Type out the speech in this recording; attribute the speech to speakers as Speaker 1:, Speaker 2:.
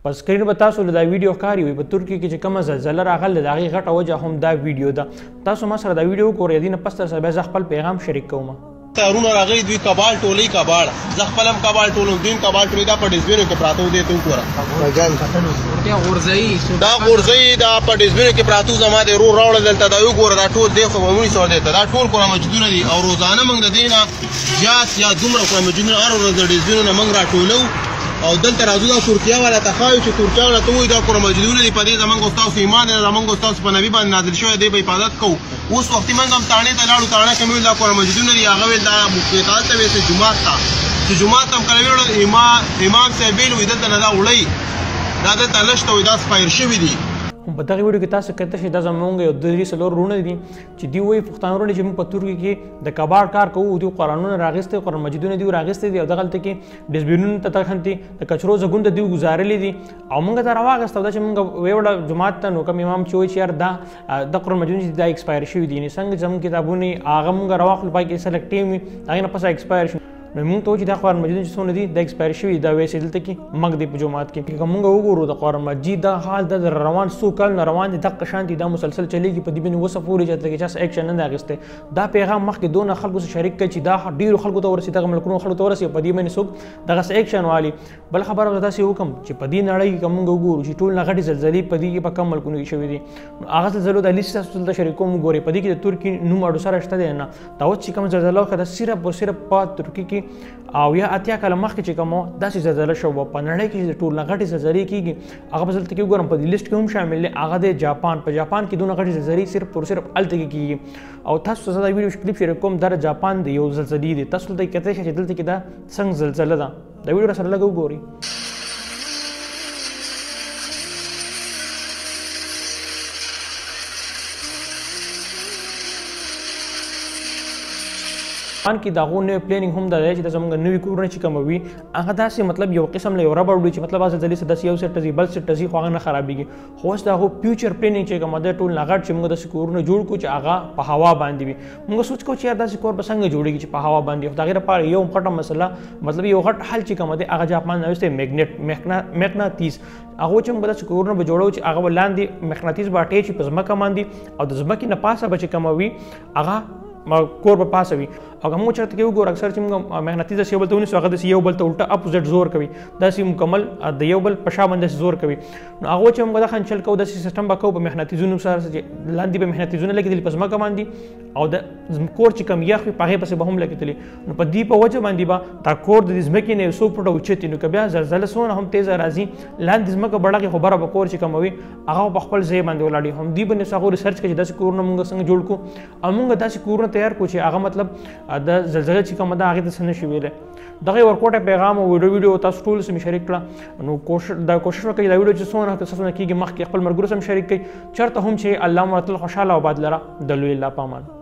Speaker 1: په سکرین به تاسو له دا ویډیو ښکاري وي په ترکیه کې چې کومه زلزله راغله د هغې غټه وجه هم دا ویډیو ده. تاسو ما سره دا ویډیو وګورئ، د دې نه پس تر سره بیا زه خپل پیغام شریک کوم.
Speaker 2: تارونه راغلي دوی کباړ ټولۍ کباړ، زه خپل هم کباړ ټولم، دوی هم کباړ ټولۍ. دا په ډسبینو کې پراته دی، ته وګوره دا غورځئ دا په ډسبینو کې پراته. زما د ورور راوړل دلته دا وګوره، دا ټول دی خو به ونیسو دلته. دا ټول قرآن مجیدونه دي او روزانه موږ د دې نه زیات یا دومره قرآن مجیدونه هر ورځ د ډسبینو نه موږ راټولو او دلته راځو. دا ترکیه والا ته ښایو چې ترکیه والا ته ووایي دا قرآن مجیدونه دي، په دې زموږ او ستاسو ایمان دی، زموږ او ستاسو په نبي باندې نازل شوی دی، به حفاظت کوو. اوس وختي موږ هم تاڼې ته لاړو، تاڼه کې مې ویل دا قرآن مجیدونه دي، هغه ویل دا مفتیتال ته ویل جومات ته، چې جومات ته هم کله ویل امام صاحب ویل وي دلته نه دا وړئ، دا دلته نشته وایي، دا سپایر شوي دي.
Speaker 1: په دغه ویډیو کې تاسو کتلی شئ دا زموږ یو درې څلور وروڼه دي چې دوی وایي پښتانه وروڼه چې موږ په ترکیه کې د کباړ کار کوو، دوی قرآنونه راغیستي، قرآن مجیدونه دوی راغیستي دي او دغلته کې ډسبینونو ته تخنتي د کچرو ځګونه ته دوی ګزارلي دي او موږ ته راواغېسته دا چې موږ ویوړه جومات ته. نو کوم امام چې وایي چې یار دا قرآن مجیدونه چې دا ایکسپایر شوي دي، څنګه چې زموږ کتابونه هغه موږ راواخلو پای کې سلکټ ټیم وي هغې نه پس ایکسپایر شي. نو موږ ته وایي چې دا قرآن مجیدونه چې څونه دي دا ایکسپایر شوي، دا ویسې دلته کې مګ دی په جومات کې. که موږ وګورو د قرآن مجید دا حال دا روان څو کلونه روان دي، دقه شان دي، دا مسلسل چلیږي په دې باندې اوسه پورې چې هلته کې چا څه ایکشن نه دی اخیستی. دا پیغام مخکې دونه خلکو سره شریک کړي چې دا ډېرو خلکو ته ورسي، دغه ملکونو خلکو ته ورسي، په دې باندې څوک دغسې ایکشن والي. بل خبره به داسې وکړم چې په دې نړۍ کې که موږ وګورو چې ټول نه غټې زلزلې په دې کې په کم ملکونو کې شوي دي، نو هغه زلزلو د لیست تاسو دلته شریک کوم وګورئ. په دې کې د ترکیې نوم اډو سره شته دی نه، دا اوس چې کوم زلزله وکړه دا صرف او صرف په ترکیې کې او یا اتیا کاله مخکې چې کوم داسې زلزله شوه. په نړۍ کې چې ټول نه غټې زلزلې کېږي هغه به دلته کې وګورم په دې لیست کې هم شامل دی، هغه دی جاپان. په جاپان کې دونه غټې زلزلې صرف او صرف هلته کې کېږي. او تاسو ته دا ویډیو کلیپ شریک کوم دا جاپان دی یو زلزلې دی، تاسو دلته کتلی شئ چې دلته کې دا څنګه زلزله ده. دا ویډیو راسره لږ وګورئ. ان کې دا غو نوې پلانینګ هم دا دی چې دا زموږ نوي کورونه چې کوم وي هغه داسې مطلب یو قسم له یو ربړ وي چې مطلب زلزلې څه داسې یو سیټ ځي بل سیټ ځي خو هغه نه خرابېږي. خو اوس دا غو فیوچر پلانینګ چې کوم دی ټول نه غټ چې موږ داسې کورونه جوړ کړو چې هغه په هوا باندې وي. موږ سوچ کوو چې یار داسې کور به څنګه جوړېږي چې په هوا باندې. خو د هغې لپاره یو غټه مسله مطلب یو غټ حل چې کوم دی هغه جاپان نه ویستی مقناطیس. هغه چې موږ داسې کورونه به جوړو چې هغه به لاندې مقناطیس به اټیچ وي په ځمکه باندې او د ځمکې نه پاسه به چې کوم وي هغه کور به پاسه وي. او که موږ چېرته کې وګورو اکثر چې موږ مقناطیس داسې یو بل ته ونیسو هغه داسې یو بل ته الټه اپوزټ زور کوي، داسې مکمل د یو بل په شا باندې زور کوي. نو هغه چې موږ دا خنچل کوو داسې سیسټم به کوو په مقناطیسونو سره چې لاندې به مقناطیسونه لګېدلي په ځمکه باندې او د کور چې کوم یخ وي په هغې پسې به هم لګېدلي. نو په دې په وجه باندې به دا کور د ځمکې نه یو څو فوټه اوچت وي. نو که بیا زلزله څونه هم تیزه راځي لاندې ځمکه بړغې خو بره به کور چې کوم وي هغه په خپل ځای باندې ولاړ وي. هم دې باندې هغو ریسرچ کوي چې داسې کورونه موږ څنګه جوړ کړو او موږ داسې کورونه تیار کړو چې هغه مطلب د زلزله چې کومه ده هغې ته څه نه شي ویلی. دغه ورکوټه پیغام او ویډیو تاسو ټولو سره مې شریک کړه. نو کوشش وکړئ دا ویډیو چې څومره څه کېږي مخکې خپل ملګرو سره مې شریک کړئ. چېرته هم چې الله مو راتل خوشحاله او آباد لره. د لوی الله په امان.